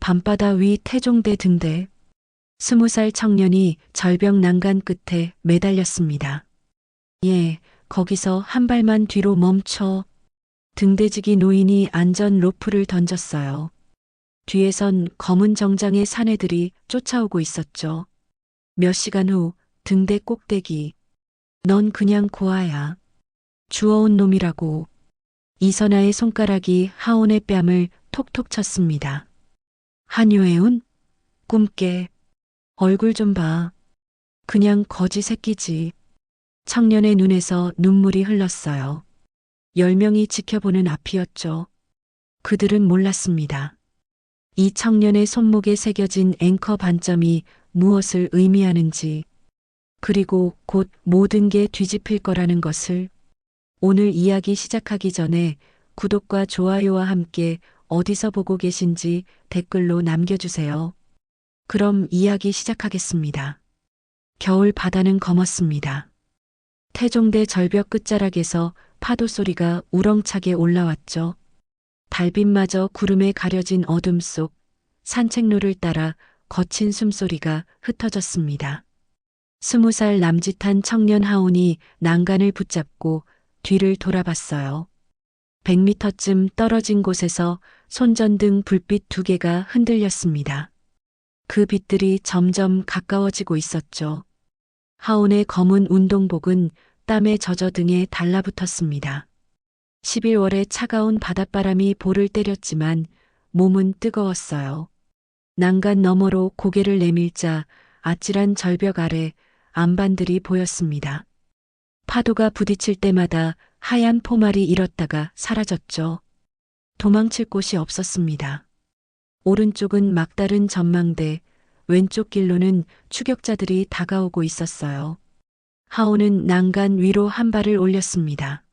밤바다 위 태종대 등대. 20살 청년이 절벽 난간 끝에 매달렸습니다. 예, 거기서 한 발만 뒤로 멈춰. 등대지기 노인이 안전 로프를 던졌어요. 뒤에선 검은 정장의 사내들이 쫓아오고 있었죠. 몇 시간 후 등대 꼭대기. 넌 그냥 고아야. 주워온 놈이라고. 이선아의 손가락이 하온의 뺨을 톡톡 쳤습니다. 한유해운? 꿈깨. 얼굴 좀 봐. 그냥 거지 새끼지. 청년의 눈에서 눈물이 흘렀어요. 10명이 지켜보는 앞이었죠. 그들은 몰랐습니다. 이 청년의 손목에 새겨진 앵커 반점이 무엇을 의미하는지, 그리고 곧 모든 게 뒤집힐 거라는 것을. 오늘 이야기 시작하기 전에 구독과 좋아요와 함께 어디서 보고 계신지 댓글로 남겨주세요. 그럼 이야기 시작하겠습니다. 겨울 바다는 검었습니다. 태종대 절벽 끝자락에서 파도 소리가 우렁차게 올라왔죠. 달빛마저 구름에 가려진 어둠 속 산책로를 따라 거친 숨소리가 흩어졌습니다. 20살 남짓한 청년 하온이 난간을 붙잡고 뒤를 돌아봤어요. 100m쯤 떨어진 곳에서 손전등 불빛 2개가 흔들렸습니다. 그 빛들이 점점 가까워지고 있었죠. 하온의 검은 운동복은 땀에 젖어 등에 달라붙었습니다. 11월의 차가운 바닷바람이 볼을 때렸지만 몸은 뜨거웠어요. 난간 너머로 고개를 내밀자 아찔한 절벽 아래 안반들이 보였습니다. 파도가 부딪힐 때마다 하얀 포말이 일었다가 사라졌죠. 도망칠 곳이 없었습니다. 오른쪽은 막다른 전망대, 왼쪽 길로는 추격자들이 다가오고 있었어요. 하온은 난간 위로 한 발을 올렸습니다.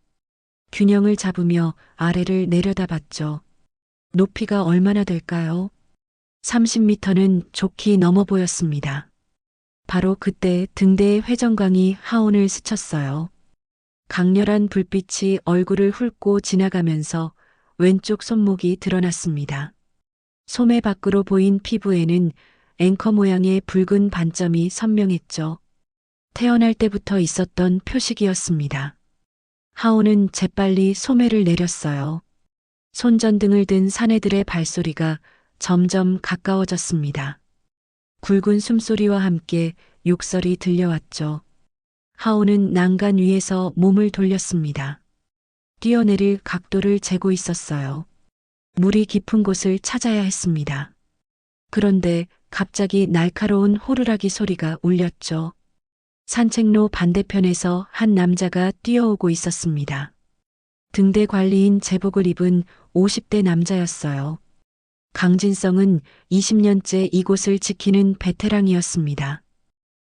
균형을 잡으며 아래를 내려다봤죠. 높이가 얼마나 될까요? 30m는 좋게 넘어 보였습니다. 바로 그때 등대의 회전광이 하온을 스쳤어요. 강렬한 불빛이 얼굴을 훑고 지나가면서 왼쪽 손목이 드러났습니다. 소매 밖으로 보인 피부에는 앵커 모양의 붉은 반점이 선명했죠. 태어날 때부터 있었던 표식이었습니다. 하온은 재빨리 소매를 내렸어요. 손전등을 든 사내들의 발소리가 점점 가까워졌습니다. 굵은 숨소리와 함께 욕설이 들려왔죠. 하온은 난간 위에서 몸을 돌렸습니다. 뛰어내릴 각도를 재고 있었어요. 물이 깊은 곳을 찾아야 했습니다. 그런데 갑자기 날카로운 호루라기 소리가 울렸죠. 산책로 반대편에서 한 남자가 뛰어오고 있었습니다. 등대 관리인 제복을 입은 50대 남자였어요. 강진성은 20년째 이곳을 지키는 베테랑이었습니다.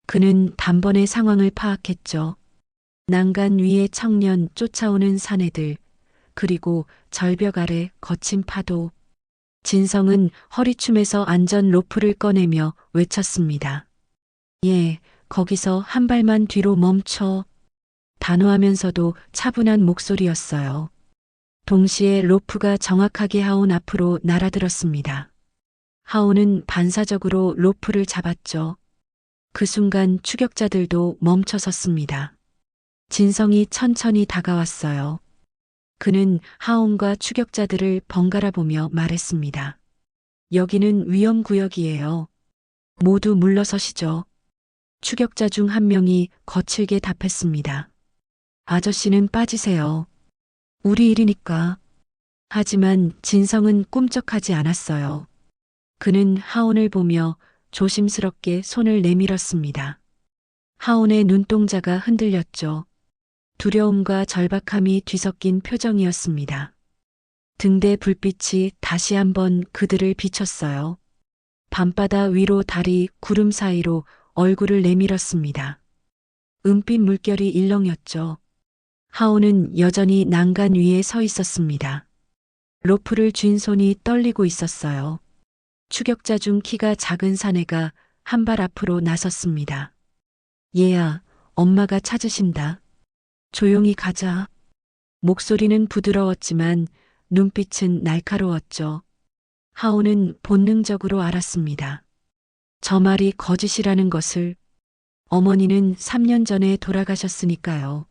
그는 단번에 상황을 파악했죠. 난간 위의 청년, 쫓아오는 사내들, 그리고 절벽 아래 거친 파도. 진성은 허리춤에서 안전 로프를 꺼내며 외쳤습니다. 예, 거기서 한 발만 뒤로 멈춰. 단호하면서도 차분한 목소리였어요. 동시에 로프가 정확하게 하온 앞으로 날아들었습니다. 하온은 반사적으로 로프를 잡았죠. 그 순간 추격자들도 멈춰섰습니다. 진성이 천천히 다가왔어요. 그는 하온과 추격자들을 번갈아 보며 말했습니다. 여기는 위험구역이에요. 모두 물러서시죠. 추격자 중 한 명이 거칠게 답했습니다. 아저씨는 빠지세요. 우리 일이니까. 하지만 진성은 꿈쩍하지 않았어요. 그는 하온을 보며 조심스럽게 손을 내밀었습니다. 하온의 눈동자가 흔들렸죠. 두려움과 절박함이 뒤섞인 표정이었습니다. 등대 불빛이 다시 한번 그들을 비췄어요. 밤바다 위로 달이 구름 사이로 얼굴을 내밀었습니다. 은빛 물결이 일렁였죠. 하온은 여전히 난간 위에 서 있었습니다. 로프를 쥔 손이 떨리고 있었어요. 추격자 중 키가 작은 사내가 한 발 앞으로 나섰습니다. 얘야, 엄마가 찾으신다. 조용히 가자. 목소리는 부드러웠지만 눈빛은 날카로웠죠. 하오는 본능적으로 알았습니다. 저 말이 거짓이라는 것을. 어머니는 3년 전에 돌아가셨으니까요.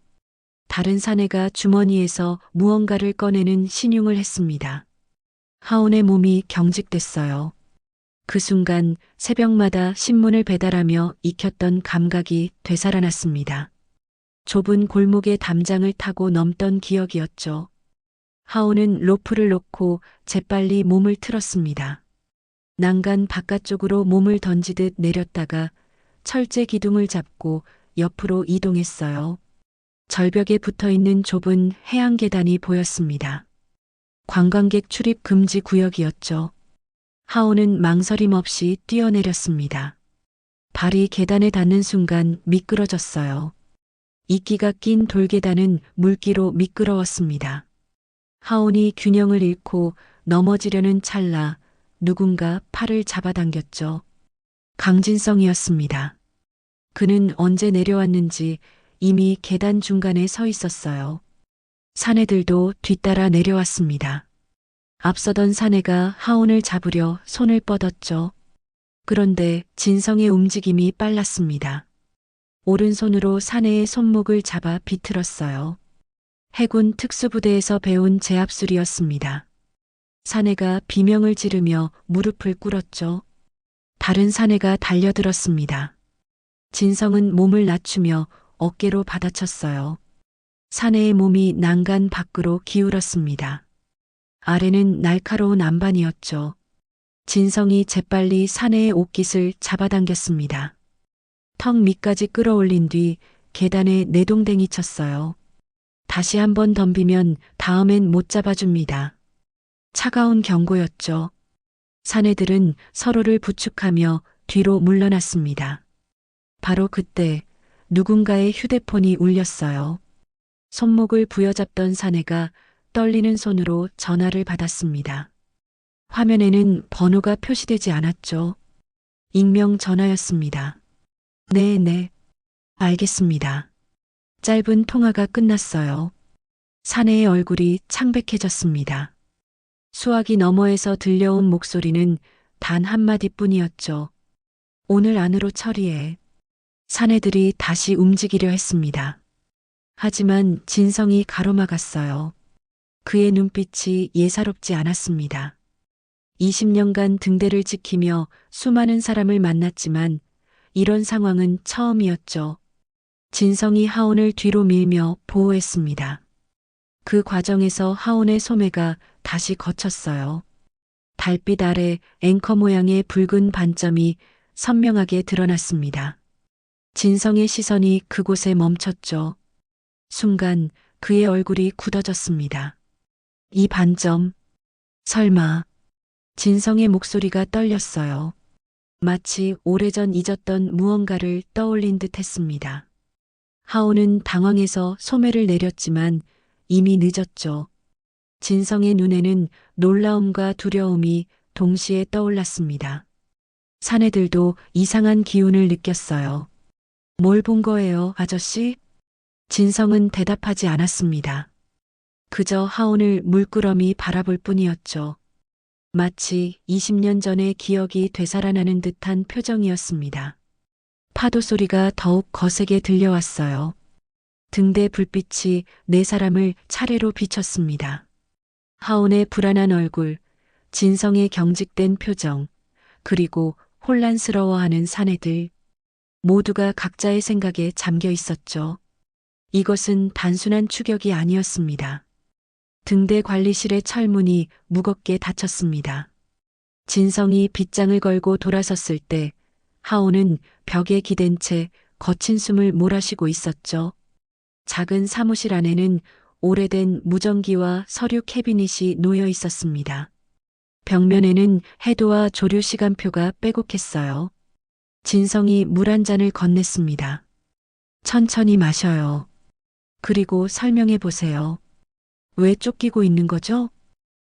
다른 사내가 주머니에서 무언가를 꺼내는 신용을 했습니다. 하온의 몸이 경직됐어요. 그 순간 새벽마다 신문을 배달하며 익혔던 감각이 되살아났습니다. 좁은 골목의 담장을 타고 넘던 기억이었죠. 하온은 로프를 놓고 재빨리 몸을 틀었습니다. 난간 바깥쪽으로 몸을 던지듯 내렸다가 철제 기둥을 잡고 옆으로 이동했어요. 절벽에 붙어 있는 좁은 해안 계단이 보였습니다. 관광객 출입 금지 구역이었죠. 하오는 망설임 없이 뛰어내렸습니다. 발이 계단에 닿는 순간 미끄러졌어요. 이끼가 낀 돌계단은 물기로 미끄러웠습니다. 하온이 균형을 잃고 넘어지려는 찰나 누군가 팔을 잡아당겼죠. 강진성이었습니다. 그는 언제 내려왔는지 이미 계단 중간에 서 있었어요. 사내들도 뒤따라 내려왔습니다. 앞서던 사내가 하온을 잡으려 손을 뻗었죠. 그런데 진성의 움직임이 빨랐습니다. 오른손으로 사내의 손목을 잡아 비틀었어요. 해군 특수부대에서 배운 제압술이었습니다. 사내가 비명을 지르며 무릎을 꿇었죠. 다른 사내가 달려들었습니다. 진성은 몸을 낮추며 어깨로 받아쳤어요. 사내의 몸이 난간 밖으로 기울었습니다. 아래는 날카로운 안반이었죠. 진성이 재빨리 사내의 옷깃을 잡아당겼습니다. 턱 밑까지 끌어올린 뒤 계단에 내동댕이 쳤어요. 다시 한번 덤비면 다음엔 못 잡아줍니다. 차가운 경고였죠. 사내들은 서로를 부축하며 뒤로 물러났습니다. 바로 그때 누군가의 휴대폰이 울렸어요. 손목을 부여잡던 사내가 떨리는 손으로 전화를 받았습니다. 화면에는 번호가 표시되지 않았죠. 익명 전화였습니다. 네, 알겠습니다. 짧은 통화가 끝났어요. 사내의 얼굴이 창백해졌습니다. 수화기 너머에서 들려온 목소리는 단 한마디뿐이었죠. 오늘 안으로 처리해. 사내들이 다시 움직이려 했습니다. 하지만 진성이 가로막았어요. 그의 눈빛이 예사롭지 않았습니다. 20년간 등대를 지키며 수많은 사람을 만났지만 이런 상황은 처음이었죠. 진성이 하온을 뒤로 밀며 보호했습니다. 그 과정에서 하온의 소매가 다시 걷혔어요. 달빛 아래 앵커 모양의 붉은 반점이 선명하게 드러났습니다. 진성의 시선이 그곳에 멈췄죠. 순간 그의 얼굴이 굳어졌습니다. 이 반점, 설마. 진성의 목소리가 떨렸어요. 마치 오래전 잊었던 무언가를 떠올린 듯 했습니다. 하온은 당황해서 소매를 내렸지만 이미 늦었죠. 진성의 눈에는 놀라움과 두려움이 동시에 떠올랐습니다. 사내들도 이상한 기운을 느꼈어요. 뭘 본 거예요, 아저씨? 진성은 대답하지 않았습니다. 그저 하온을 물끄러미 바라볼 뿐이었죠. 마치 20년 전의 기억이 되살아나는 듯한 표정이었습니다. 파도 소리가 더욱 거세게 들려왔어요. 등대 불빛이 네 사람을 차례로 비췄습니다. 하온의 불안한 얼굴, 진성의 경직된 표정, 그리고 혼란스러워하는 사내들. 모두가 각자의 생각에 잠겨 있었죠. 이것은 단순한 추격이 아니었습니다. 등대 관리실의 철문이 무겁게 닫혔습니다. 진성이 빗장을 걸고 돌아섰을 때 하온은 벽에 기댄 채 거친 숨을 몰아쉬고 있었죠. 작은 사무실 안에는 오래된 무전기와 서류 캐비닛이 놓여 있었습니다. 벽면에는 해도와 조류 시간표가 빼곡했어요. 진성이 물 한 잔을 건넸습니다. 천천히 마셔요. 그리고 설명해 보세요. 왜 쫓기고 있는 거죠?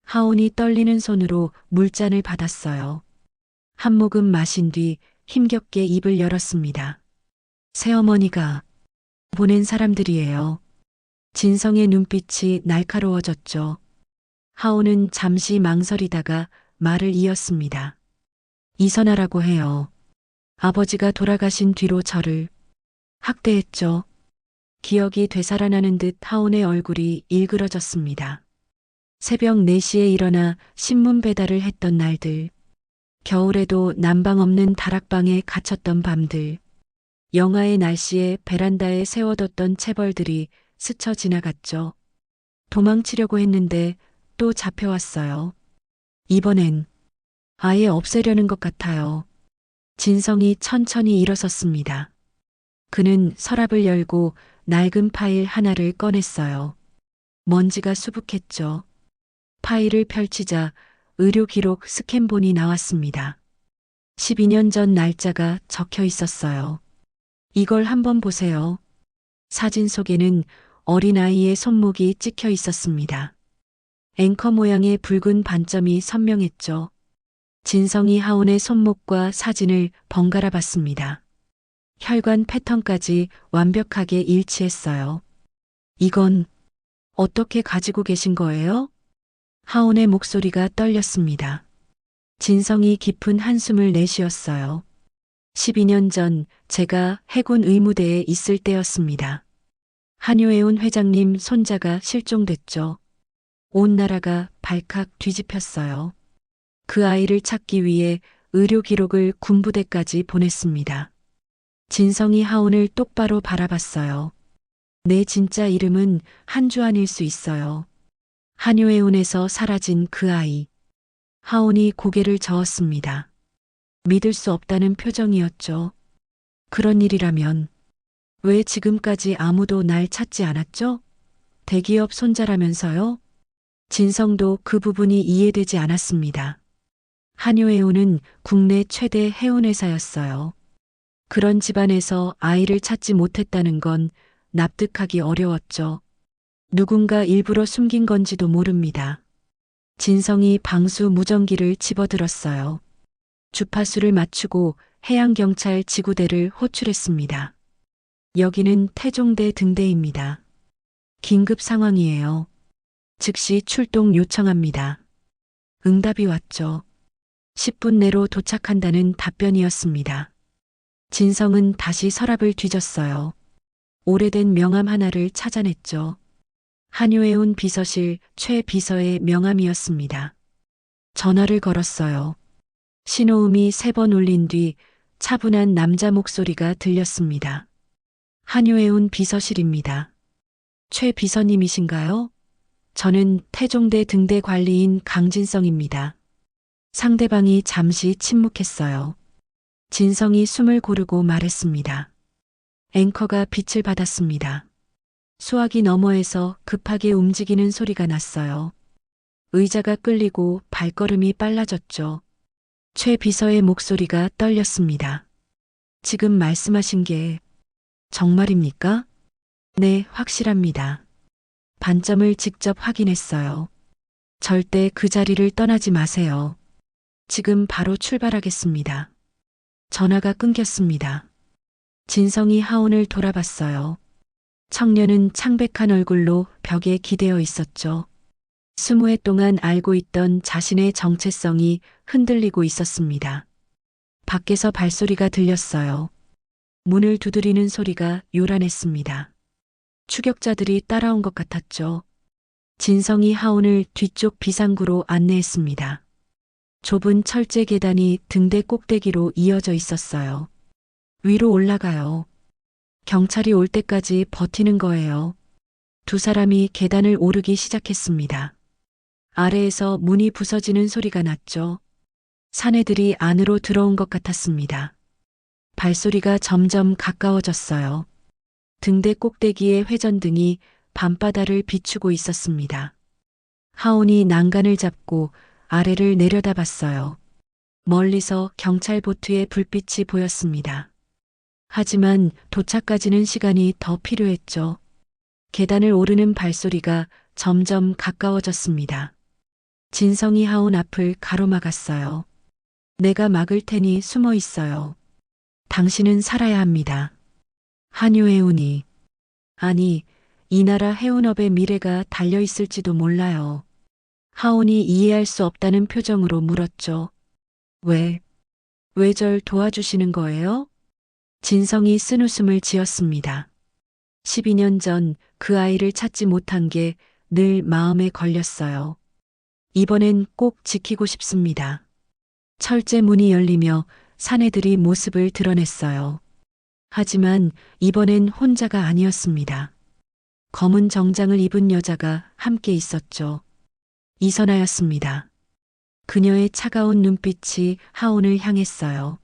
하온이 떨리는 손으로 물잔을 받았어요. 한 모금 마신 뒤 힘겹게 입을 열었습니다. 새어머니가 보낸 사람들이에요. 진성의 눈빛이 날카로워졌죠. 하온은 잠시 망설이다가 말을 이었습니다. 이선아라고 해요. 아버지가 돌아가신 뒤로 저를 학대했죠. 기억이 되살아나는 듯 하온의 얼굴이 일그러졌습니다. 새벽 4시에 일어나 신문 배달을 했던 날들, 겨울에도 난방 없는 다락방에 갇혔던 밤들, 영하의 날씨에 베란다에 세워뒀던 체벌들이 스쳐 지나갔죠. 도망치려고 했는데 또 잡혀왔어요. 이번엔 아예 없애려는 것 같아요. 진성이 천천히 일어섰습니다. 그는 서랍을 열고 낡은 파일 하나를 꺼냈어요. 먼지가 수북했죠. 파일을 펼치자 의료 기록 스캔본이 나왔습니다. 12년 전 날짜가 적혀 있었어요. 이걸 한번 보세요. 사진 속에는 어린아이의 손목이 찍혀 있었습니다. 앵커 모양의 붉은 반점이 선명했죠. 진성이 하온의 손목과 사진을 번갈아 봤습니다. 혈관 패턴까지 완벽하게 일치했어요. 이건 어떻게 가지고 계신 거예요? 하온의 목소리가 떨렸습니다. 진성이 깊은 한숨을 내쉬었어요. 12년 전 제가 해군 의무대에 있을 때였습니다. 한효애운 회장님 손자가 실종됐죠. 온 나라가 발칵 뒤집혔어요. 그 아이를 찾기 위해 의료 기록을 군부대까지 보냈습니다. 진성이 하온을 똑바로 바라봤어요. 내 진짜 이름은 한주환일 수 있어요. 한효애운에서 사라진 그 아이. 하온이 고개를 저었습니다. 믿을 수 없다는 표정이었죠. 그런 일이라면 왜 지금까지 아무도 날 찾지 않았죠? 대기업 손자라면서요? 진성도 그 부분이 이해되지 않았습니다. 한효해운은 국내 최대 해운회사였어요. 그런 집안에서 아이를 찾지 못했다는 건 납득하기 어려웠죠. 누군가 일부러 숨긴 건지도 모릅니다. 진성이 방수 무전기를 집어들었어요. 주파수를 맞추고 해양경찰 지구대를 호출했습니다. 여기는 태종대 등대입니다. 긴급 상황이에요. 즉시 출동 요청합니다. 응답이 왔죠. 10분 내로 도착한다는 답변이었습니다. 진성은 다시 서랍을 뒤졌어요. 오래된 명함 하나를 찾아냈죠. 한효해운 비서실 최 비서의 명함이었습니다. 전화를 걸었어요. 신호음이 3번 울린 뒤 차분한 남자 목소리가 들렸습니다. 한효해운 비서실입니다. 최 비서님이신가요? 저는 태종대 등대 관리인 강진성입니다. 상대방이 잠시 침묵했어요. 진성이 숨을 고르고 말했습니다. 앵커가 빛을 받았습니다. 수화기 너머에서 급하게 움직이는 소리가 났어요. 의자가 끌리고 발걸음이 빨라졌죠. 최 비서의 목소리가 떨렸습니다. 지금 말씀하신 게 정말입니까? 네, 확실합니다. 반점을 직접 확인했어요. 절대 그 자리를 떠나지 마세요. 지금 바로 출발하겠습니다. 전화가 끊겼습니다. 진성이 하온을 돌아봤어요. 청년은 창백한 얼굴로 벽에 기대어 있었죠. 20해 동안 알고 있던 자신의 정체성이 흔들리고 있었습니다. 밖에서 발소리가 들렸어요. 문을 두드리는 소리가 요란했습니다. 추격자들이 따라온 것 같았죠. 진성이 하온을 뒤쪽 비상구로 안내했습니다. 좁은 철제 계단이 등대 꼭대기로 이어져 있었어요. 위로 올라가요. 경찰이 올 때까지 버티는 거예요. 두 사람이 계단을 오르기 시작했습니다. 아래에서 문이 부서지는 소리가 났죠. 사내들이 안으로 들어온 것 같았습니다. 발소리가 점점 가까워졌어요. 등대 꼭대기의 회전등이 밤바다를 비추고 있었습니다. 하온이 난간을 잡고 아래를 내려다봤어요. 멀리서 경찰 보트의 불빛이 보였습니다. 하지만 도착까지는 시간이 더 필요했죠. 계단을 오르는 발소리가 점점 가까워졌습니다. 진성이 하온 앞을 가로막았어요. 내가 막을 테니 숨어 있어요. 당신은 살아야 합니다. 한효해운이. 아니, 이 나라 해운업의 미래가 달려있을지도 몰라요. 하온이 이해할 수 없다는 표정으로 물었죠. 왜 절 도와주시는 거예요? 진성이 쓴웃음을 지었습니다. 12년 전 그 아이를 찾지 못한 게 늘 마음에 걸렸어요. 이번엔 꼭 지키고 싶습니다. 철제 문이 열리며 사내들이 모습을 드러냈어요. 하지만 이번엔 혼자가 아니었습니다. 검은 정장을 입은 여자가 함께 있었죠. 이선아였습니다. 그녀의 차가운 눈빛이 하온을 향했어요.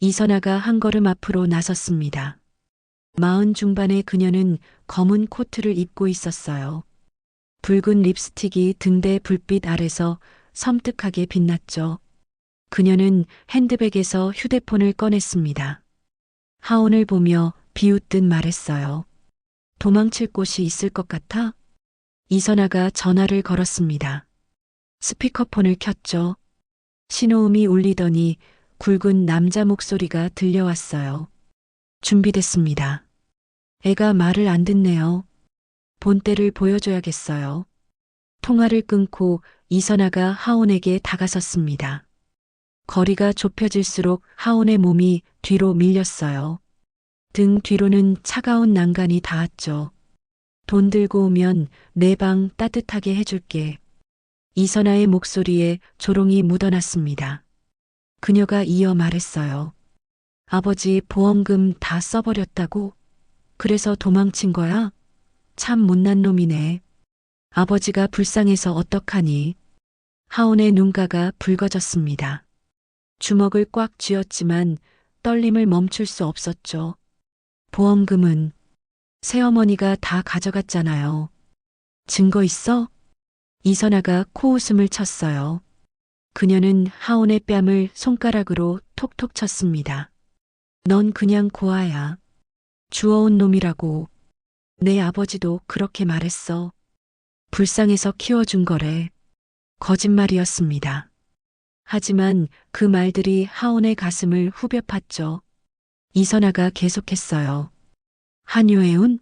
이선아가 한 걸음 앞으로 나섰습니다. 40 중반의 그녀는 검은 코트를 입고 있었어요. 붉은 립스틱이 등대 불빛 아래서 섬뜩하게 빛났죠. 그녀는 핸드백에서 휴대폰을 꺼냈습니다. 하온을 보며 비웃듯 말했어요. 도망칠 곳이 있을 것 같아? 이선아가 전화를 걸었습니다. 스피커폰을 켰죠. 신호음이 울리더니 굵은 남자 목소리가 들려왔어요. 준비됐습니다. 애가 말을 안 듣네요. 본때를 보여줘야겠어요. 통화를 끊고 이선아가 하온에게 다가섰습니다. 거리가 좁혀질수록 하온의 몸이 뒤로 밀렸어요. 등 뒤로는 차가운 난간이 닿았죠. 돈 들고 오면 내 방 따뜻하게 해줄게. 이선아의 목소리에 조롱이 묻어났습니다. 그녀가 이어 말했어요. 아버지 보험금 다 써버렸다고? 그래서 도망친 거야? 참 못난 놈이네. 아버지가 불쌍해서 어떡하니? 하온의 눈가가 붉어졌습니다. 주먹을 꽉 쥐었지만 떨림을 멈출 수 없었죠. 보험금은 새어머니가 다 가져갔잖아요. 증거 있어? 이선아가 코웃음을 쳤어요. 그녀는 하온의 뺨을 손가락으로 톡톡 쳤습니다. 넌 그냥 고아야. 주워온 놈이라고. 내 아버지도 그렇게 말했어. 불쌍해서 키워준 거래. 거짓말이었습니다. 하지만 그 말들이 하온의 가슴을 후벼 팠죠. 이선아가 계속했어요. 한유해운?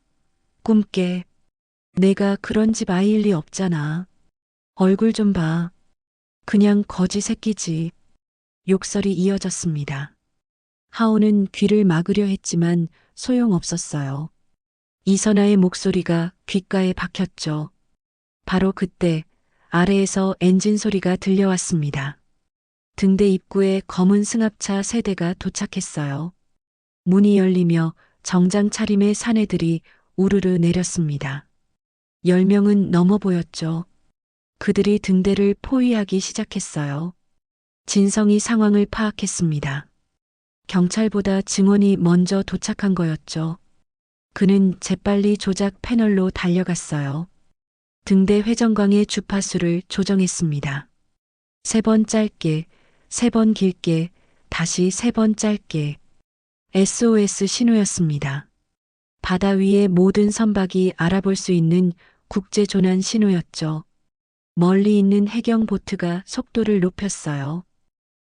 꿈깨. 내가 그런 집 아이일 리 없잖아. 얼굴 좀 봐. 그냥 거지 새끼지. 욕설이 이어졌습니다. 하온은 귀를 막으려 했지만 소용없었어요. 이선아의 목소리가 귓가에 박혔죠. 바로 그때 아래에서 엔진 소리가 들려왔습니다. 등대 입구에 검은 승합차 3대가 도착했어요. 문이 열리며 정장 차림의 사내들이 우르르 내렸습니다. 10명은 넘어 보였죠. 그들이 등대를 포위하기 시작했어요. 진성이 상황을 파악했습니다. 경찰보다 증언이 먼저 도착한 거였죠. 그는 재빨리 조작 패널로 달려갔어요. 등대 회전광의 주파수를 조정했습니다. 3번 짧게, 3번 길게, 다시 3번 짧게. SOS 신호였습니다. 바다 위의 모든 선박이 알아볼 수 있는 국제조난 신호였죠. 멀리 있는 해경 보트가 속도를 높였어요.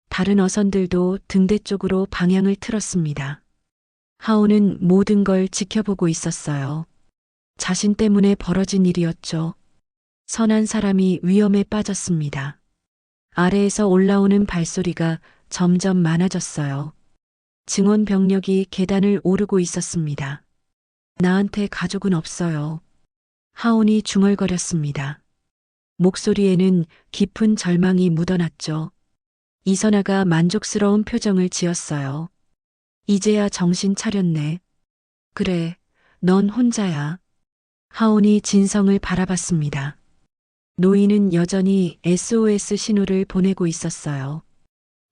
다른 어선들도 등대 쪽으로 방향을 틀었습니다. 하온은 모든 걸 지켜보고 있었어요. 자신 때문에 벌어진 일이었죠. 선한 사람이 위험에 빠졌습니다. 아래에서 올라오는 발소리가 점점 많아졌어요. 증원 병력이 계단을 오르고 있었습니다. 나한테 가족은 없어요. 하온이 중얼거렸습니다. 목소리에는 깊은 절망이 묻어났죠. 이선아가 만족스러운 표정을 지었어요. 이제야 정신 차렸네. 그래, 넌 혼자야. 하온이 진성을 바라봤습니다. 노인은 여전히 SOS 신호를 보내고 있었어요.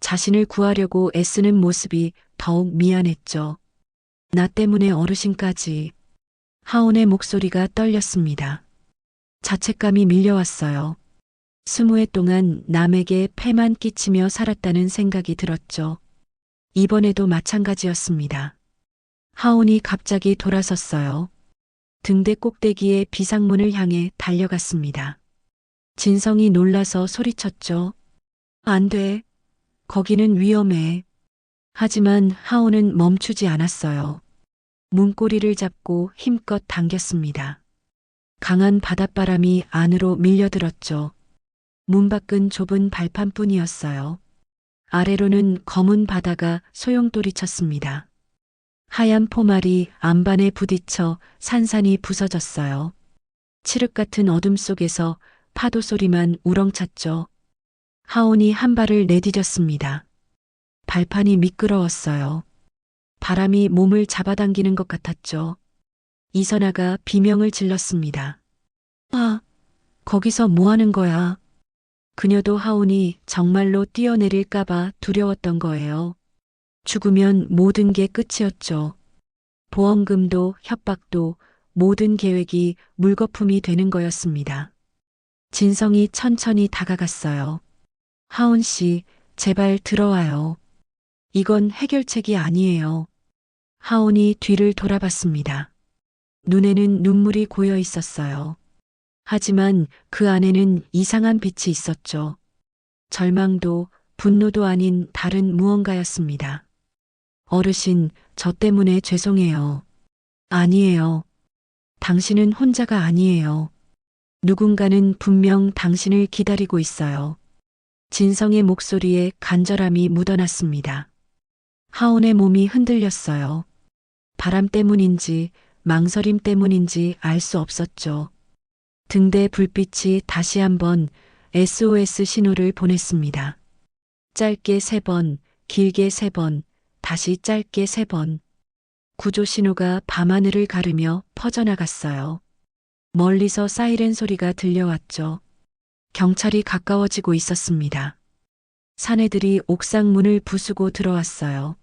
자신을 구하려고 애쓰는 모습이 더욱 미안했죠. 나 때문에 어르신까지. 하온의 목소리가 떨렸습니다. 자책감이 밀려왔어요. 20해 동안 남에게 폐만 끼치며 살았다는 생각이 들었죠. 이번에도 마찬가지였습니다. 하온이 갑자기 돌아섰어요. 등대 꼭대기의 비상문을 향해 달려갔습니다. 진성이 놀라서 소리쳤죠. 안 돼. 거기는 위험해. 하지만 하온은 멈추지 않았어요. 문고리를 잡고 힘껏 당겼습니다. 강한 바닷바람이 안으로 밀려들었죠. 문 밖은 좁은 발판뿐이었어요. 아래로는 검은 바다가 소용돌이쳤습니다. 하얀 포말이 안반에 부딪혀 산산이 부서졌어요. 칠흑 같은 어둠 속에서 파도 소리만 우렁찼죠. 하온이 한 발을 내디뎠습니다. 발판이 미끄러웠어요. 바람이 몸을 잡아당기는 것 같았죠. 이선아가 비명을 질렀습니다. 아, 거기서 뭐 하는 거야? 그녀도 하온이 정말로 뛰어내릴까봐 두려웠던 거예요. 죽으면 모든 게 끝이었죠. 보험금도 협박도 모든 계획이 물거품이 되는 거였습니다. 진성이 천천히 다가갔어요. 하온 씨, 제발 들어와요. 이건 해결책이 아니에요. 하온이 뒤를 돌아봤습니다. 눈에는 눈물이 고여 있었어요. 하지만 그 안에는 이상한 빛이 있었죠. 절망도 분노도 아닌 다른 무언가였습니다. 어르신, 저 때문에 죄송해요. 아니에요. 당신은 혼자가 아니에요. 누군가는 분명 당신을 기다리고 있어요. 진성의 목소리에 간절함이 묻어났습니다. 하온의 몸이 흔들렸어요. 바람 때문인지 망설임 때문인지 알 수 없었죠. 등대 불빛이 다시 한번 SOS 신호를 보냈습니다. 짧게 3번, 길게 3번, 다시 짧게 3번. 구조 신호가 밤하늘을 가르며 퍼져나갔어요. 멀리서 사이렌 소리가 들려왔죠. 경찰이 가까워지고 있었습니다. 사내들이 옥상 문을 부수고 들어왔어요.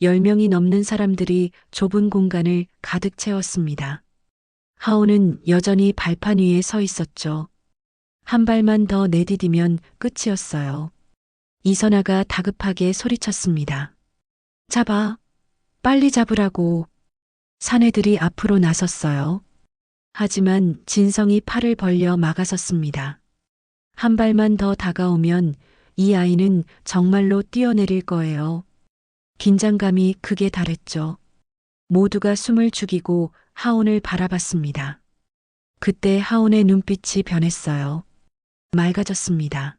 10명이 넘는 사람들이 좁은 공간을 가득 채웠습니다. 하온은 여전히 발판 위에 서 있었죠. 한 발만 더 내디디면 끝이었어요. 이선아가 다급하게 소리쳤습니다. 잡아. 빨리 잡으라고. 사내들이 앞으로 나섰어요. 하지만 진성이 팔을 벌려 막아섰습니다. 한 발만 더 다가오면 이 아이는 정말로 뛰어내릴 거예요. 긴장감이 극에 달했죠. 모두가 숨을 죽이고 하온을 바라봤습니다. 그때 하온의 눈빛이 변했어요. 맑아졌습니다.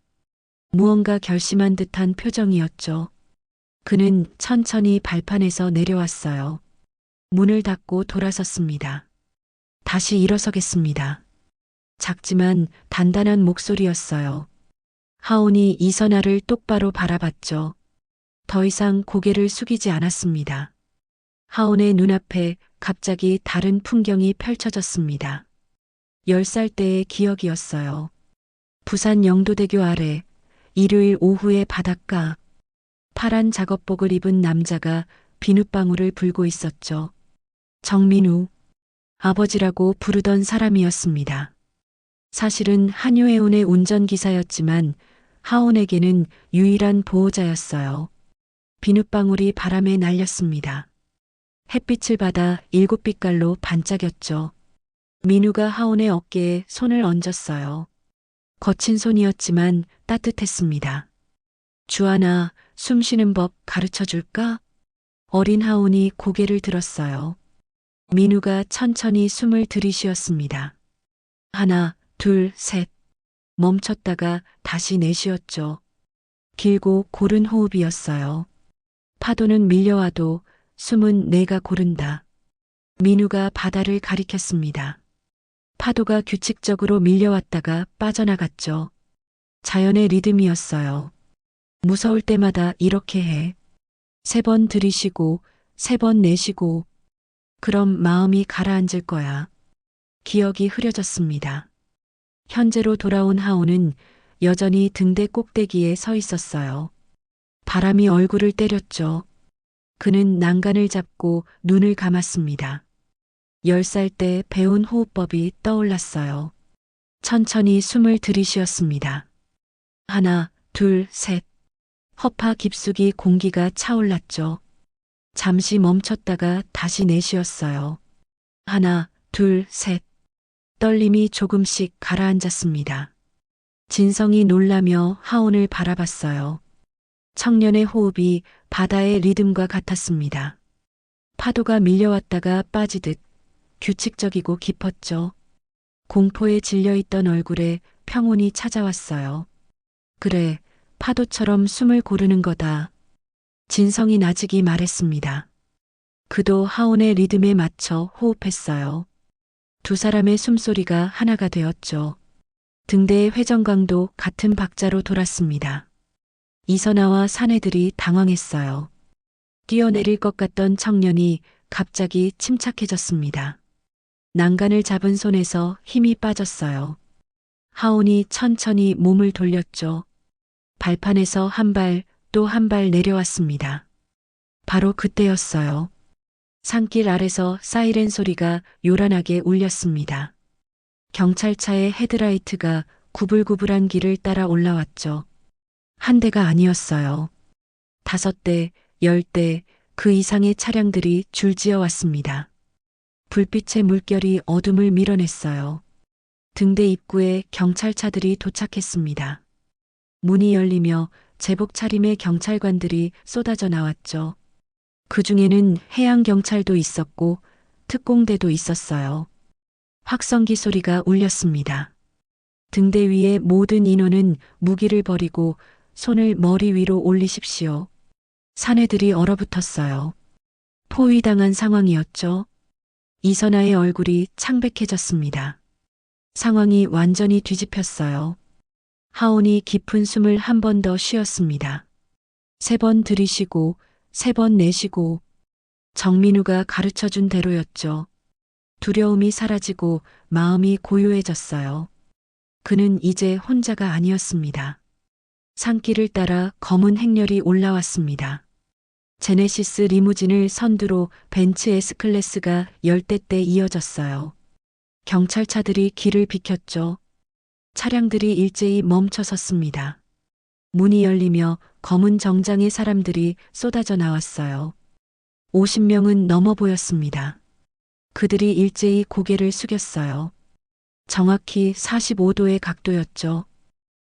무언가 결심한 듯한 표정이었죠. 그는 천천히 발판에서 내려왔어요. 문을 닫고 돌아섰습니다. 다시 일어서겠습니다. 작지만 단단한 목소리였어요. 하온이 이선아를 똑바로 바라봤죠. 더 이상 고개를 숙이지 않았습니다. 하온의 눈앞에 갑자기 다른 풍경이 펼쳐졌습니다. 10살 때의 기억이었어요. 부산 영도대교 아래 일요일 오후의 바닷가. 파란 작업복을 입은 남자가 비눗방울을 불고 있었죠. 정민우, 아버지라고 부르던 사람이었습니다. 사실은 한유해운의 운전기사였지만 하온에게는 유일한 보호자였어요. 비눗방울이 바람에 날렸습니다. 햇빛을 받아 7빛깔로 반짝였죠. 민우가 하온의 어깨에 손을 얹었어요. 거친 손이었지만 따뜻했습니다. 주하나, 숨 쉬는 법 가르쳐 줄까? 어린 하온이 고개를 들었어요. 민우가 천천히 숨을 들이쉬었습니다. 하나, 둘, 셋. 멈췄다가 다시 내쉬었죠. 길고 고른 호흡이었어요. 파도는 밀려와도 숨은 내가 고른다. 민우가 바다를 가리켰습니다. 파도가 규칙적으로 밀려왔다가 빠져나갔죠. 자연의 리듬이었어요. 무서울 때마다 이렇게 해. 3번 들이쉬고 3번 내쉬고. 그럼 마음이 가라앉을 거야. 기억이 흐려졌습니다. 현재로 돌아온 하온은 여전히 등대 꼭대기에 서 있었어요. 바람이 얼굴을 때렸죠. 그는 난간을 잡고 눈을 감았습니다. 10살 때 배운 호흡법이 떠올랐어요. 천천히 숨을 들이쉬었습니다. 하나, 둘, 셋. 허파 깊숙이 공기가 차올랐죠. 잠시 멈췄다가 다시 내쉬었어요. 하나, 둘, 셋. 떨림이 조금씩 가라앉았습니다. 진성이 놀라며 하온을 바라봤어요. 청년의 호흡이 바다의 리듬과 같았습니다. 파도가 밀려왔다가 빠지듯 규칙적이고 깊었죠. 공포에 질려있던 얼굴에 평온이 찾아왔어요. 그래, 파도처럼 숨을 고르는 거다. 진성이 나직이 말했습니다. 그도 하온의 리듬에 맞춰 호흡했어요. 두 사람의 숨소리가 하나가 되었죠. 등대의 회전광도 같은 박자로 돌았습니다. 이선아와 사내들이 당황했어요. 뛰어내릴 것 같던 청년이 갑자기 침착해졌습니다. 난간을 잡은 손에서 힘이 빠졌어요. 하온이 천천히 몸을 돌렸죠. 발판에서 한 발, 또 한 발 내려왔습니다. 바로 그때였어요. 산길 아래서 사이렌 소리가 요란하게 울렸습니다. 경찰차의 헤드라이트가 구불구불한 길을 따라 올라왔죠. 한 대가 아니었어요. 5대, 10대, 그 이상의 차량들이 줄지어 왔습니다. 불빛의 물결이 어둠을 밀어냈어요. 등대 입구에 경찰차들이 도착했습니다. 문이 열리며 제복 차림의 경찰관들이 쏟아져 나왔죠. 그 중에는 해양경찰도 있었고 특공대도 있었어요. 확성기 소리가 울렸습니다. 등대 위의 모든 인원은 무기를 버리고 손을 머리 위로 올리십시오. 사내들이 얼어붙었어요. 포위당한 상황이었죠. 이선아의 얼굴이 창백해졌습니다. 상황이 완전히 뒤집혔어요. 하온이 깊은 숨을 한 번 더 쉬었습니다. 3번 들이쉬고 3번 내쉬고 정민우가 가르쳐준 대로였죠. 두려움이 사라지고 마음이 고요해졌어요. 그는 이제 혼자가 아니었습니다. 산길을 따라 검은 행렬이 올라왔습니다. 제네시스 리무진을 선두로 벤츠 S클래스가 열대대 이어졌어요. 경찰차들이 길을 비켰죠. 차량들이 일제히 멈춰 섰습니다. 문이 열리며 검은 정장의 사람들이 쏟아져 나왔어요. 50명은 넘어 보였습니다. 그들이 일제히 고개를 숙였어요. 정확히 45도의 각도였죠.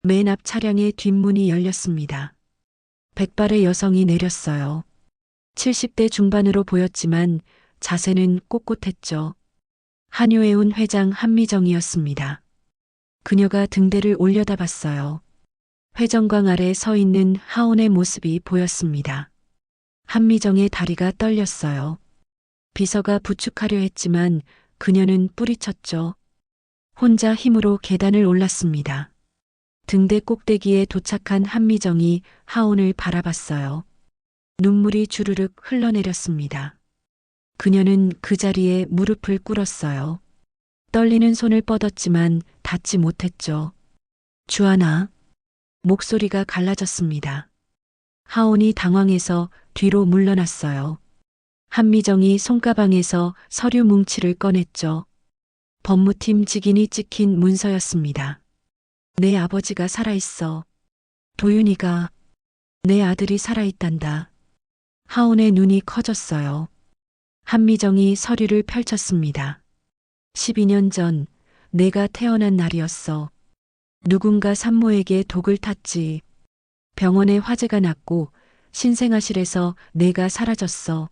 맨 앞 차량의 뒷문이 열렸습니다. 백발의 여성이 내렸어요. 70대 중반으로 보였지만 자세는 꼿꼿했죠. 한효애운 회장 한미정이었습니다. 그녀가 등대를 올려다봤어요. 회전광 아래 서 있는 하온의 모습이 보였습니다. 한미정의 다리가 떨렸어요. 비서가 부축하려 했지만 그녀는 뿌리쳤죠. 혼자 힘으로 계단을 올랐습니다. 등대 꼭대기에 도착한 한미정이 하온을 바라봤어요. 눈물이 주르륵 흘러내렸습니다. 그녀는 그 자리에 무릎을 꿇었어요. 떨리는 손을 뻗었지만 닿지 못했죠. 주하나. 목소리가 갈라졌습니다. 하온이 당황해서 뒤로 물러났어요. 한미정이 손가방에서 서류 뭉치를 꺼냈죠. 법무팀 직인이 찍힌 문서였습니다. 내 아버지가 살아있어. 도윤이가, 내 아들이 살아있단다. 하온의 눈이 커졌어요. 한미정이 서류를 펼쳤습니다. 12년 전 내가 태어난 날이었어. 누군가 산모에게 독을 탔지. 병원에 화재가 났고 신생아실에서 내가 사라졌어.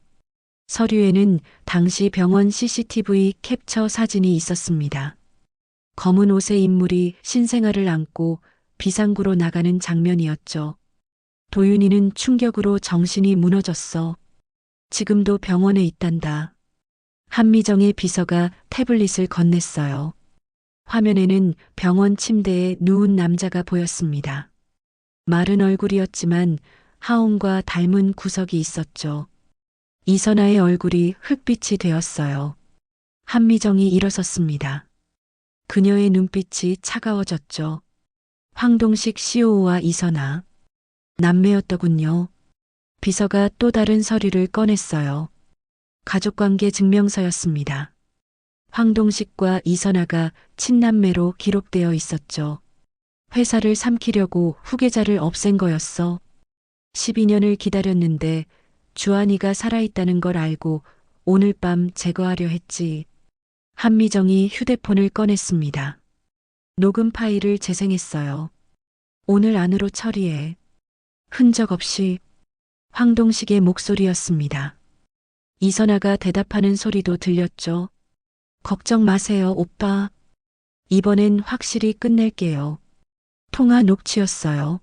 서류에는 당시 병원 CCTV 캡처 사진이 있었습니다. 검은 옷의 인물이 신생아를 안고 비상구로 나가는 장면이었죠. 도윤이는 충격으로 정신이 무너졌어. 지금도 병원에 있단다. 한미정의 비서가 태블릿을 건넸어요. 화면에는 병원 침대에 누운 남자가 보였습니다. 마른 얼굴이었지만 하온과 닮은 구석이 있었죠. 이선아의 얼굴이 흙빛이 되었어요. 한미정이 일어섰습니다. 그녀의 눈빛이 차가워졌죠. 황동식 COO와 이선아. 남매였더군요. 비서가 또 다른 서류를 꺼냈어요. 가족관계 증명서였습니다. 황동식과 이선아가 친남매로 기록되어 있었죠. 회사를 삼키려고 후계자를 없앤 거였어. 12년을 기다렸는데 주한이가 살아있다는 걸 알고 오늘 밤 제거하려 했지. 한미정이 휴대폰을 꺼냈습니다. 녹음 파일을 재생했어요. 오늘 안으로 처리해. 흔적 없이. 황동식의 목소리였습니다. 이선아가 대답하는 소리도 들렸죠. 걱정 마세요, 오빠. 이번엔 확실히 끝낼게요. 통화 녹취였어요.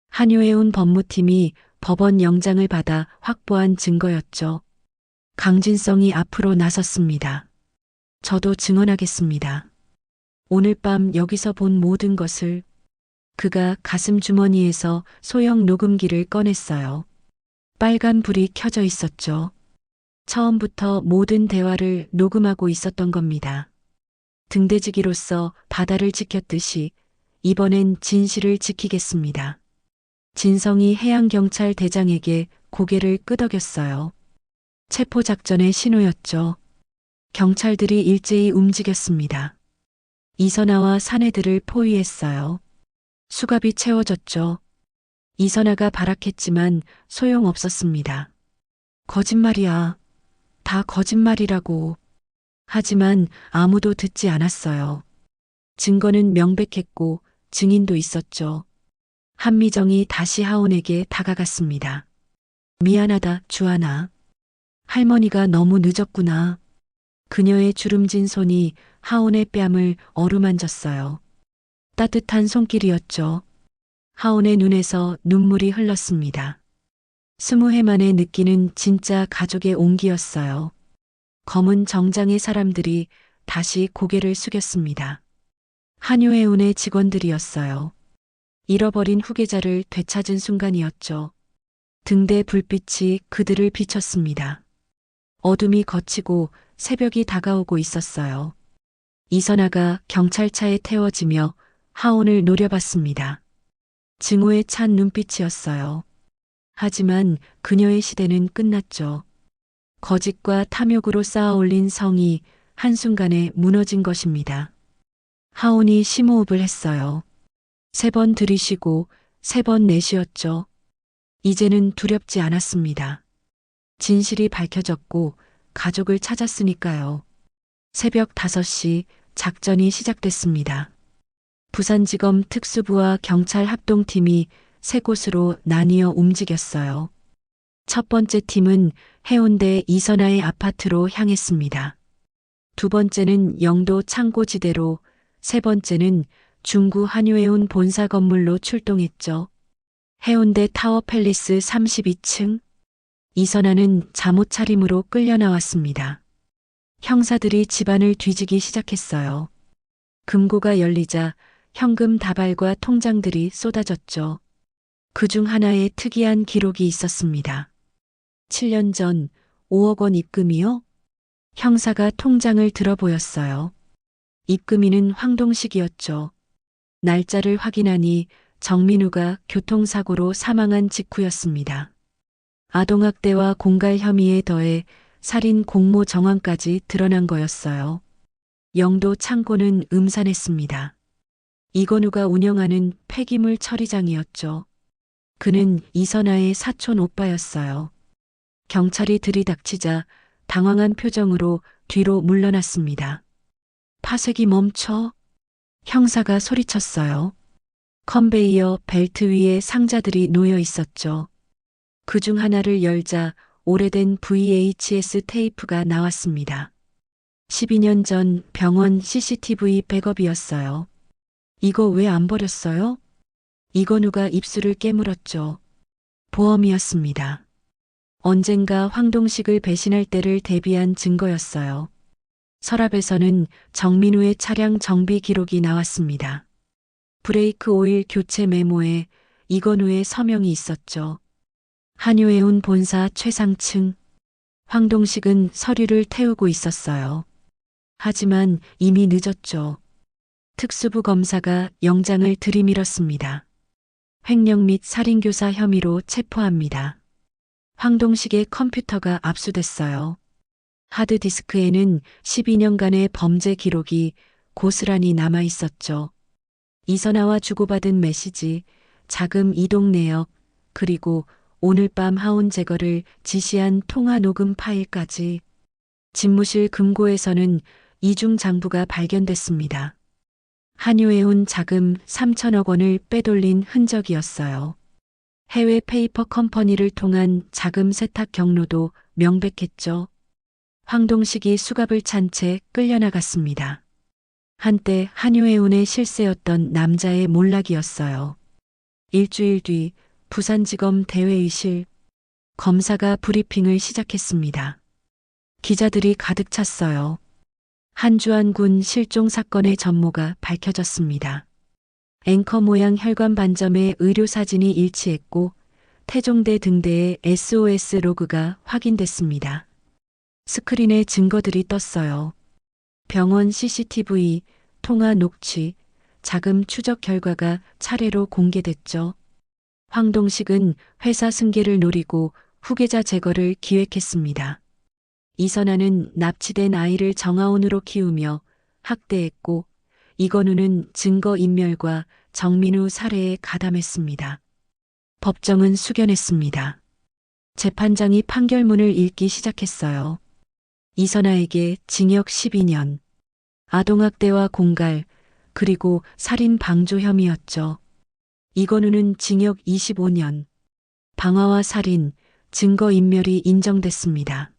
한효해운 법무팀이 법원 영장을 받아 확보한 증거였죠. 강진성이 앞으로 나섰습니다. 저도 증언하겠습니다. 오늘 밤 여기서 본 모든 것을. 그가 가슴 주머니에서 소형 녹음기를 꺼냈어요. 빨간 불이 켜져 있었죠. 처음부터 모든 대화를 녹음하고 있었던 겁니다. 등대지기로서 바다를 지켰듯이 이번엔 진실을 지키겠습니다. 진성이 해양경찰 대장에게 고개를 끄덕였어요. 체포작전의 신호였죠. 경찰들이 일제히 움직였습니다. 이선아와 사내들을 포위했어요. 수갑이 채워졌죠. 이선아가 발악했지만 소용없었습니다. 거짓말이야. 다 거짓말이라고. 하지만 아무도 듣지 않았어요. 증거는 명백했고 증인도 있었죠. 한미정이 다시 하온에게 다가갔습니다. 미안하다, 주하나. 할머니가 너무 늦었구나. 그녀의 주름진 손이 하온의 뺨을 어루만졌어요. 따뜻한 손길이었죠. 하온의 눈에서 눈물이 흘렀습니다. 20해 만에 느끼는 진짜 가족의 온기였어요. 검은 정장의 사람들이 다시 고개를 숙였습니다. 한효해운의 직원들이었어요. 잃어버린 후계자를 되찾은 순간이었죠. 등대 불빛이 그들을 비췄습니다. 어둠이 걷히고 새벽이 다가오고 있었어요. 이선아가 경찰차에 태워지며 하온을 노려봤습니다. 증오에 찬 눈빛이었어요. 하지만 그녀의 시대는 끝났죠. 거짓과 탐욕으로 쌓아올린 성이 한순간에 무너진 것입니다. 하온이 심호흡을 했어요. 3번 들이쉬고 3번 내쉬었죠. 이제는 두렵지 않았습니다. 진실이 밝혀졌고 가족을 찾았으니까요. 새벽 5시 작전이 시작됐습니다. 부산지검 특수부와 경찰 합동팀이 3곳으로 나뉘어 움직였어요. 첫 번째 팀은 해운대 이선아의 아파트로 향했습니다. 두 번째는 영도 창고지대로, 세 번째는 중구 한효해운 본사 건물로 출동했죠. 해운대 타워팰리스 32층. 이선아는 잠옷 차림으로 끌려 나왔습니다. 형사들이 집안을 뒤지기 시작했어요. 금고가 열리자 현금 다발과 통장들이 쏟아졌죠. 그중 하나에 특이한 기록이 있었습니다. 7년 전 5억 원 입금이요? 형사가 통장을 들어 보였어요. 입금인은 황동식이었죠. 날짜를 확인하니 정민우가 교통사고로 사망한 직후였습니다. 아동학대와 공갈 혐의에 더해 살인 공모 정황까지 드러난 거였어요. 영도 창고는 음산했습니다. 이건우가 운영하는 폐기물 처리장이었죠. 그는 이선아의 사촌 오빠였어요. 경찰이 들이닥치자 당황한 표정으로 뒤로 물러났습니다. 파쇄기 멈춰. 형사가 소리쳤어요. 컨베이어 벨트 위에 상자들이 놓여 있었죠. 그중 하나를 열자 오래된 VHS 테이프가 나왔습니다. 12년 전 병원 CCTV 백업이었어요. 이거 왜 안 버렸어요? 이건우가 입술을 깨물었죠. 보험이었습니다. 언젠가 황동식을 배신할 때를 대비한 증거였어요. 서랍에서는 정민우의 차량 정비 기록이 나왔습니다. 브레이크 오일 교체 메모에 이건우의 서명이 있었죠. 한효해운 본사 최상층. 황동식은 서류를 태우고 있었어요. 하지만 이미 늦었죠. 특수부 검사가 영장을 들이밀었습니다. 횡령 및 살인교사 혐의로 체포합니다. 황동식의 컴퓨터가 압수됐어요. 하드디스크에는 12년간의 범죄 기록이 고스란히 남아 있었죠. 이선아와 주고받은 메시지, 자금 이동 내역, 그리고 오늘 밤 하온 제거를 지시한 통화 녹음 파일까지. 집무실 금고에서는 이중 장부가 발견됐습니다. 한효해운 자금 3천억 원을 빼돌린 흔적이었어요. 해외 페이퍼 컴퍼니를 통한 자금 세탁 경로도 명백했죠. 황동식이 수갑을 찬 채 끌려나갔습니다. 한때 한효애운의 실세였던 남자의 몰락이었어요. 일주일 뒤 부산지검 대회의실 검사가 브리핑을 시작했습니다. 기자들이 가득 찼어요. 한주안 군 실종 사건의 전모가 밝혀졌습니다. 앵커 모양 혈관 반점에 의료 사진이 일치했고 태종대 등대의 SOS 로그가 확인됐습니다. 스크린에 증거들이 떴어요. 병원 CCTV, 통화 녹취, 자금 추적 결과가 차례로 공개됐죠. 황동식은 회사 승계를 노리고 후계자 제거를 기획했습니다. 이선아는 납치된 아이를 정아온으로 키우며 학대했고 이건우는 증거인멸과 정민우 살해에 가담했습니다. 법정은 숙연했습니다. 재판장이 판결문을 읽기 시작했어요. 이선아에게 징역 12년, 아동학대와 공갈, 그리고 살인 방조 혐의였죠. 이건우는 징역 25년, 방화와 살인, 증거인멸이 인정됐습니다.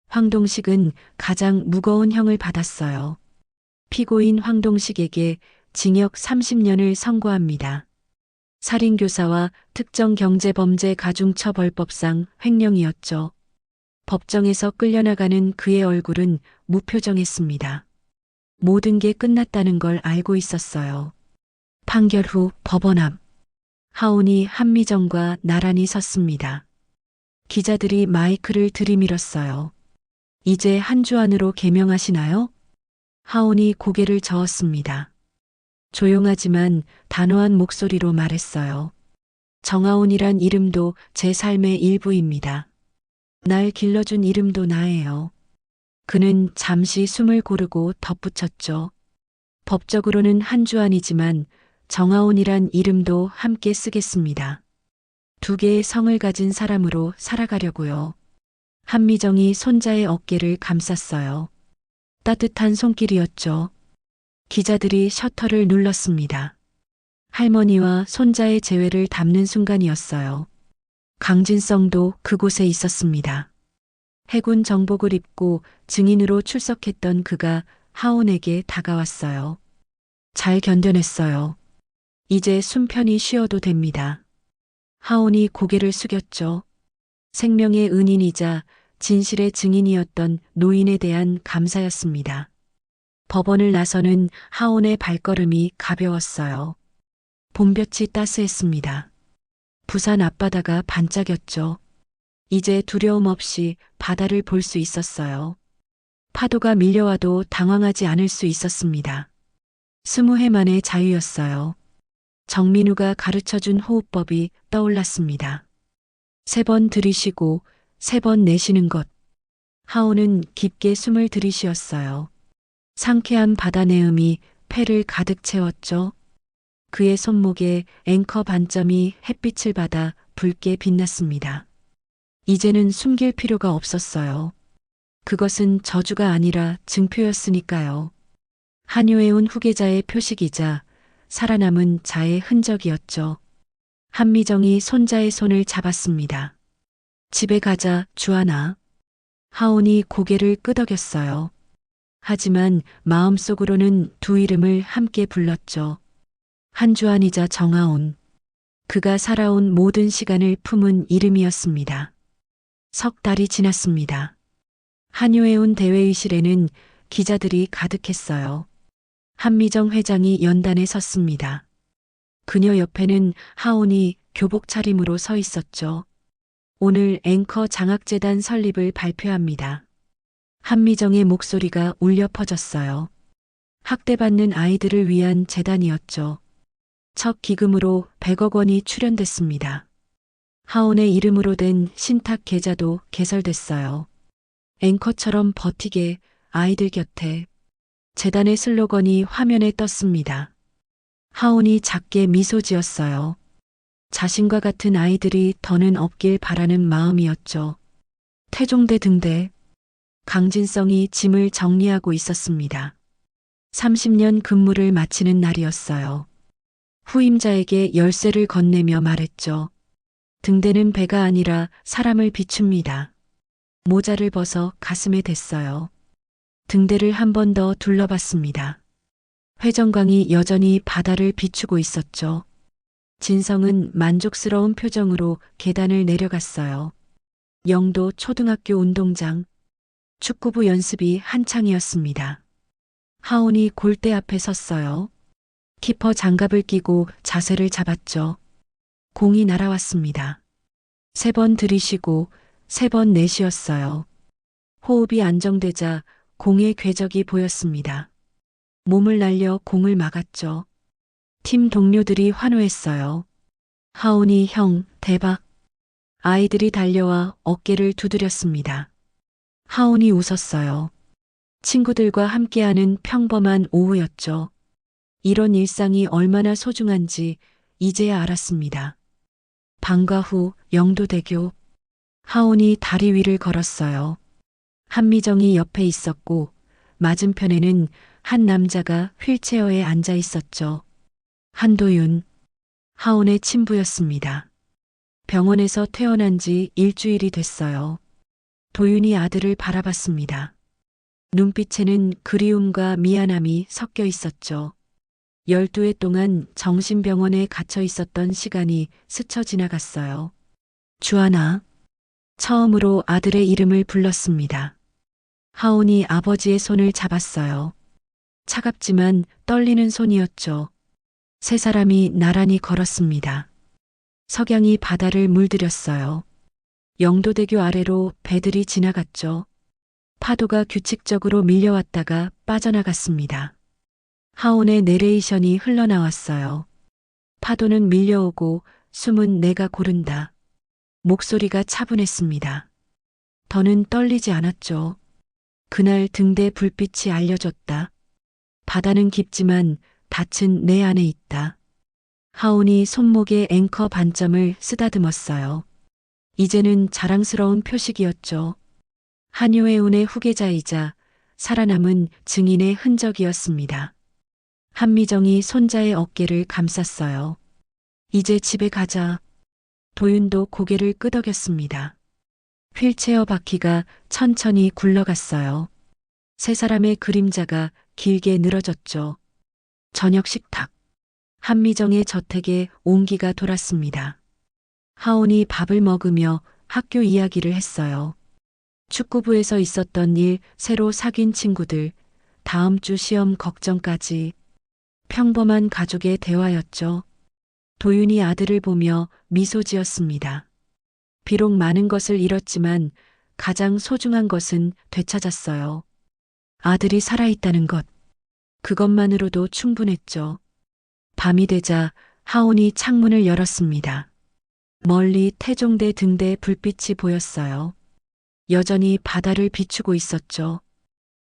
황동식은 가장 무거운 형을 받았어요. 피고인 황동식에게 징역 30년을 선고합니다. 살인교사와 특정경제범죄 가중처벌법상 횡령이었죠. 법정에서 끌려나가는 그의 얼굴은 무표정했습니다. 모든 게 끝났다는 걸 알고 있었어요. 판결 후 법원 앞 하온이 한미정과 나란히 섰습니다. 기자들이 마이크를 들이밀었어요. 이제 한주안으로 개명하시나요? 하온이 고개를 저었습니다. 조용하지만 단호한 목소리로 말했어요. 정아온이란 이름도 제 삶의 일부입니다. 날 길러준 이름도 나예요. 그는 잠시 숨을 고르고 덧붙였죠. 법적으로는 한주안이지만 정아온이란 이름도 함께 쓰겠습니다. 두 개의 성을 가진 사람으로 살아가려고요. 한미정이 손자의 어깨를 감쌌어요. 따뜻한 손길이었죠. 기자들이 셔터를 눌렀습니다. 할머니와 손자의 재회를 담는 순간이었어요. 강진성도 그곳에 있었습니다. 해군 정복을 입고 증인으로 출석했던 그가 하온에게 다가왔어요. 잘 견뎌냈어요. 이제 숨 편히 쉬어도 됩니다. 하온이 고개를 숙였죠. 생명의 은인이자 진실의 증인이었던 노인에 대한 감사였습니다. 법원을 나서는 하온의 발걸음이 가벼웠어요. 봄볕이 따스했습니다. 부산 앞바다가 반짝였죠. 이제 두려움 없이 바다를 볼 수 있었어요. 파도가 밀려와도 당황하지 않을 수 있었습니다. 20해 만의 자유였어요. 정민우가 가르쳐준 호흡법이 떠올랐습니다. 3번 들이쉬고 3번 내쉬는 것. 하온은 깊게 숨을 들이쉬었어요. 상쾌한 바다 내음이 폐를 가득 채웠죠. 그의 손목에 앵커 반점이 햇빛을 받아 붉게 빛났습니다. 이제는 숨길 필요가 없었어요. 그것은 저주가 아니라 증표였으니까요. 한효애운 후계자의 표식이자 살아남은 자의 흔적이었죠. 한미정이 손자의 손을 잡았습니다. 집에 가자, 주안아. 하온이 고개를 끄덕였어요. 하지만 마음속으로는 두 이름을 함께 불렀죠. 한주안이자 정아온. 그가 살아온 모든 시간을 품은 이름이었습니다. 석 달이 지났습니다. 한효애운 대회의실에는 기자들이 가득했어요. 한미정 회장이 연단에 섰습니다. 그녀 옆에는 하온이 교복 차림으로 서 있었죠. 오늘 앵커 장학재단 설립을 발표합니다. 한미정의 목소리가 울려 퍼졌어요. 학대받는 아이들을 위한 재단이었죠. 첫 기금으로 100억 원이 출연됐습니다. 하온의 이름으로 된 신탁 계좌도 개설됐어요. 앵커처럼 버티게 아이들 곁에. 재단의 슬로건이 화면에 떴습니다. 하온이 작게 미소 지었어요. 자신과 같은 아이들이 더는 없길 바라는 마음이었죠. 태종대 등대. 강진성이 짐을 정리하고 있었습니다. 30년 근무를 마치는 날이었어요. 후임자에게 열쇠를 건네며 말했죠. 등대는 배가 아니라 사람을 비춥니다. 모자를 벗어 가슴에 댔어요. 등대를 한 번 더 둘러봤습니다. 회전광이 여전히 바다를 비추고 있었죠. 진성은 만족스러운 표정으로 계단을 내려갔어요. 영도 초등학교 운동장, 축구부 연습이 한창이었습니다. 하온이 골대 앞에 섰어요. 키퍼 장갑을 끼고 자세를 잡았죠. 공이 날아왔습니다. 3번 들이쉬고 3번 내쉬었어요. 호흡이 안정되자 공의 궤적이 보였습니다. 몸을 날려 공을 막았죠. 팀 동료들이 환호했어요. 하온이 형, 대박. 아이들이 달려와 어깨를 두드렸습니다. 하온이 웃었어요. 친구들과 함께하는 평범한 오후였죠. 이런 일상이 얼마나 소중한지 이제야 알았습니다. 방과 후 영도대교. 하온이 다리 위를 걸었어요. 한미정이 옆에 있었고 맞은편에는 한 남자가 휠체어에 앉아 있었죠. 한도윤. 하온의 친부였습니다. 병원에서 퇴원한 지 일주일이 됐어요. 도윤이 아들을 바라봤습니다. 눈빛에는 그리움과 미안함이 섞여 있었죠. 12해 동안 정신병원에 갇혀 있었던 시간이 스쳐 지나갔어요. 주하나. 처음으로 아들의 이름을 불렀습니다. 하온이 아버지의 손을 잡았어요. 차갑지만 떨리는 손이었죠. 3사람이 나란히 걸었습니다. 석양이 바다를 물들였어요. 영도대교 아래로 배들이 지나갔죠. 파도가 규칙적으로 밀려왔다가 빠져나갔습니다. 하온의 내레이션이 흘러나왔어요. 파도는 밀려오고 숨은 내가 고른다. 목소리가 차분했습니다. 더는 떨리지 않았죠. 그날 등대 불빛이 알려줬다. 바다는 깊지만 닻은 내 안에 있다. 하온이 손목에 앵커 반점을 쓰다듬었어요. 이제는 자랑스러운 표식이었죠. 한효애운의 후계자이자 살아남은 증인의 흔적이었습니다. 한미정이 손자의 어깨를 감쌌어요. 이제 집에 가자. 도윤도 고개를 끄덕였습니다. 휠체어 바퀴가 천천히 굴러갔어요. 3사람의 그림자가 길게 늘어졌죠. 저녁 식탁. 한미정의 저택에 온기가 돌았습니다. 하온이 밥을 먹으며 학교 이야기를 했어요. 축구부에서 있었던 일, 새로 사귄 친구들, 다음 주 시험 걱정까지. 평범한 가족의 대화였죠. 도윤이 아들을 보며 미소 지었습니다. 비록 많은 것을 잃었지만 가장 소중한 것은 되찾았어요. 아들이 살아있다는 것. 그것만으로도 충분했죠. 밤이 되자 하온이 창문을 열었습니다. 멀리 태종대 등대 불빛이 보였어요. 여전히 바다를 비추고 있었죠.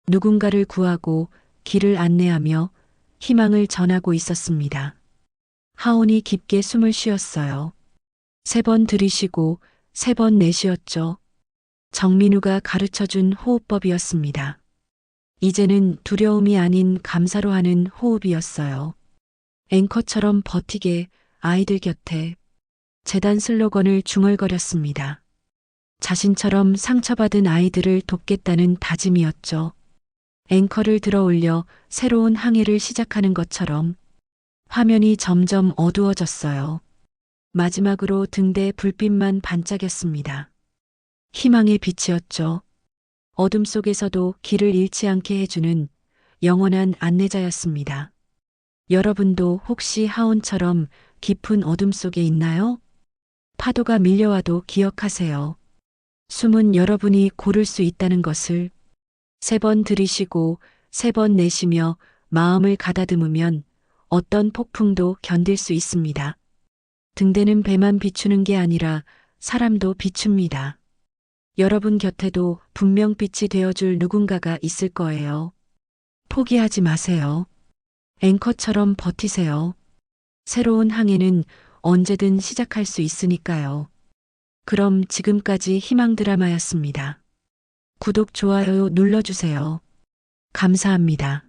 누군가를 구하고 길을 안내하며 희망을 전하고 있었습니다. 하온이 깊게 숨을 쉬었어요. 3번 들이쉬고 3번 내쉬었죠. 정민우가 가르쳐준 호흡법이었습니다. 이제는 두려움이 아닌 감사로 하는 호흡이었어요. 앵커처럼 버티게 아이들 곁에. 재단 슬로건을 중얼거렸습니다. 자신처럼 상처받은 아이들을 돕겠다는 다짐이었죠. 앵커를 들어 올려 새로운 항해를 시작하는 것처럼. 화면이 점점 어두워졌어요. 마지막으로 등대 불빛만 반짝였습니다. 희망의 빛이었죠. 어둠 속에서도 길을 잃지 않게 해주는 영원한 안내자였습니다. 여러분도 혹시 하온처럼 깊은 어둠 속에 있나요? 파도가 밀려와도 기억하세요. 숨은 여러분이 고를 수 있다는 것을. 3번 들이쉬고 3번 내쉬며 마음을 가다듬으면 어떤 폭풍도 견딜 수 있습니다. 등대는 배만 비추는 게 아니라 사람도 비춥니다. 여러분 곁에도 분명 빛이 되어줄 누군가가 있을 거예요. 포기하지 마세요. 앵커처럼 버티세요. 새로운 항해는 언제든 시작할 수 있으니까요. 그럼 지금까지 희망 드라마였습니다. 구독, 좋아요 눌러주세요. 감사합니다.